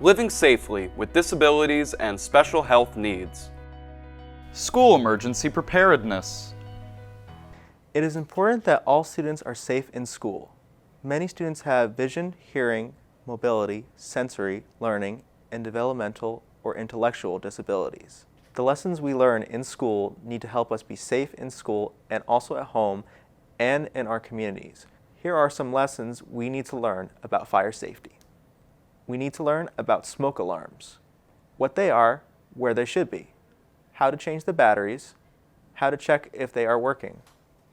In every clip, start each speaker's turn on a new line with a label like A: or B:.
A: living safely with disabilities and special health needs. School emergency preparedness.
B: It is important that all students are safe in school. Many students have vision, hearing, mobility, sensory, learning, and developmental or intellectual disabilities. The lessons we learn in school need to help us be safe in school and also at home and in our communities. Here are some lessons we need to learn about fire safety. We need to learn about smoke alarms, what they are, where they should be, how to change the batteries, how to check if they are working,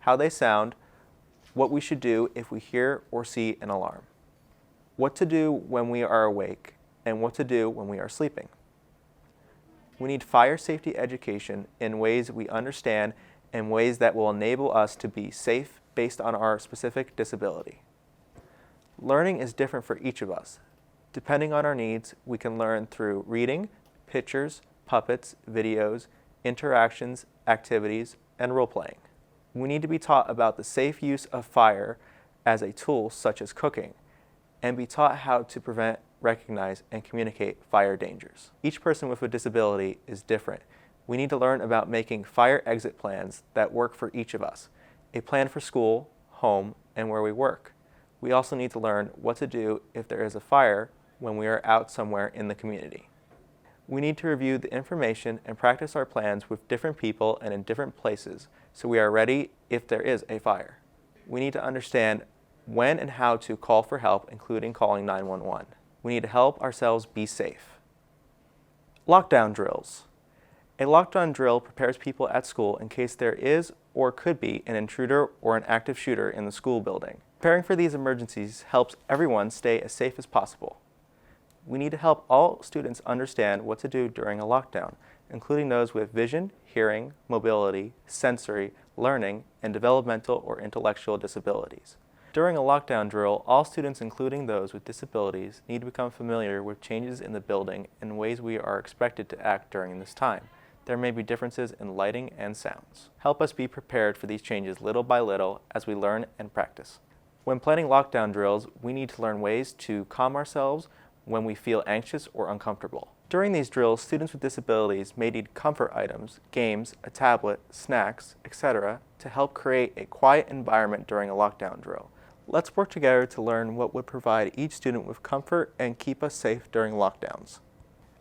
B: how they sound, what we should do if we hear or see an alarm, what to do when we are awake, and what to do when we are sleeping. We need fire safety education in ways we understand and ways that will enable us to be safe based on our specific disability. Learning is different for each of us. Depending on our needs, we can learn through reading, pictures, puppets, videos, interactions, activities, and role-playing. We need to be taught about the safe use of fire as a tool such as cooking, and be taught how to prevent, recognize, and communicate fire dangers. Each person with a disability is different. We need to learn about making fire exit plans that work for each of us, a plan for school, home, and where we work. We also need to learn what to do if there is a fire when we are out somewhere in the community. We need to review the information and practice our plans with different people and in different places so we are ready if there is a fire. We need to understand when and how to call for help, including calling 911. We need to help ourselves be safe. Lockdown drills. A lockdown drill prepares people at school in case there is or could be an intruder or an active shooter in the school building. Preparing for these emergencies helps everyone stay as safe as possible. We need to help all students understand what to do during a lockdown, including those with vision, hearing, mobility, sensory, learning, and developmental or intellectual disabilities. During a lockdown drill, all students, including those with disabilities, need to become familiar with changes in the building and ways we are expected to act during this time. There may be differences in lighting and sounds. Help us be prepared for these changes little by little as we learn and practice. When planning lockdown drills, we need to learn ways to calm ourselves when we feel anxious or uncomfortable. During these drills, students with disabilities may need comfort items, games, a tablet, snacks, etc. to help create a quiet environment during a lockdown drill. Let's work together to learn what would provide each student with comfort and keep us safe during lockdowns.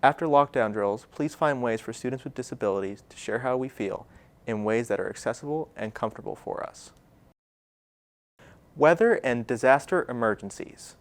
B: After lockdown drills, please find ways for students with disabilities to share how we feel in ways that are accessible and comfortable for us. Weather and disaster emergencies.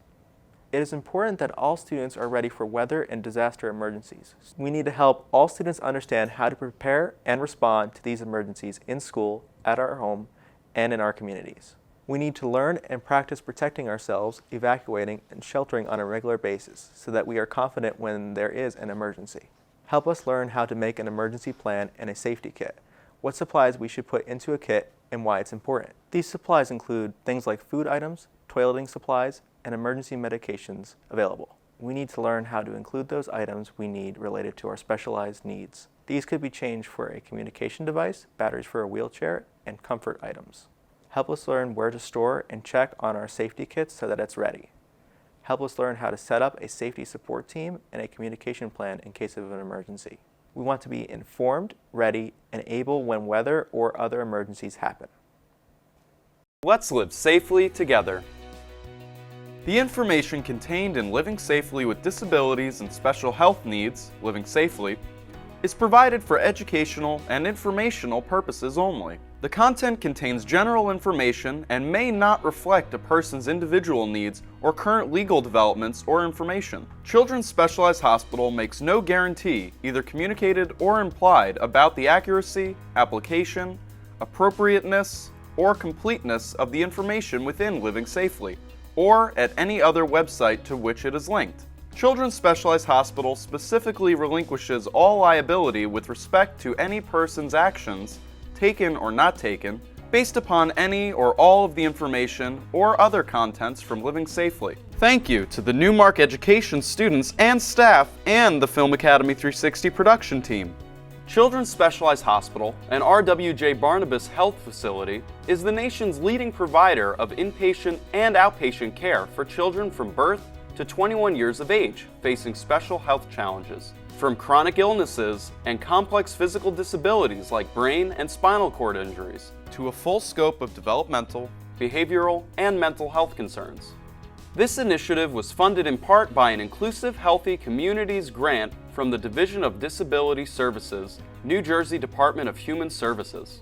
B: It is important that all students are ready for weather and disaster emergencies. We need to help all students understand how to prepare and respond to these emergencies in school, at our home, and in our communities. We need to learn and practice protecting ourselves, evacuating, and sheltering on a regular basis so that we are confident when there is an emergency. Help us learn how to make an emergency plan and a safety kit, what supplies we should put into a kit, and why it's important. These supplies include things like food items, toileting supplies, and emergency medications available. We need to learn how to include those items we need related to our specialized needs. These could be changed for a communication device, batteries for a wheelchair, and comfort items. Help us learn where to store and check on our safety kits so that it's ready. Help us learn how to set up a safety support team and a communication plan in case of an emergency. We want to be informed, ready, and able when weather or other emergencies happen.
A: Let's live safely together. The information contained in Living Safely with Disabilities and Special Health Needs, Living Safely, is provided for educational and informational purposes only. The content contains general information and may not reflect a person's individual needs or current legal developments or information. Children's Specialized Hospital makes no guarantee, either communicated or implied, about the accuracy, application, appropriateness, or completeness of the information within Living Safely, or at any other website to which it is linked. Children's Specialized Hospital specifically relinquishes all liability with respect to any person's actions, taken or not taken, based upon any or all of the information or other contents from Living Safely. Thank you to the Newmark Education students and staff and the Film Academy 360 production team. Children's Specialized Hospital, an R.W.J. Barnabas Health Facility, is the nation's leading provider of inpatient and outpatient care for children from birth to 21 years of age facing special health challenges, from chronic illnesses and complex physical disabilities like brain and spinal cord injuries, to a full scope of developmental, behavioral, and mental health concerns. This initiative was funded in part by an Inclusive Healthy Communities grant from the Division of Disability Services, New Jersey Department of Human Services.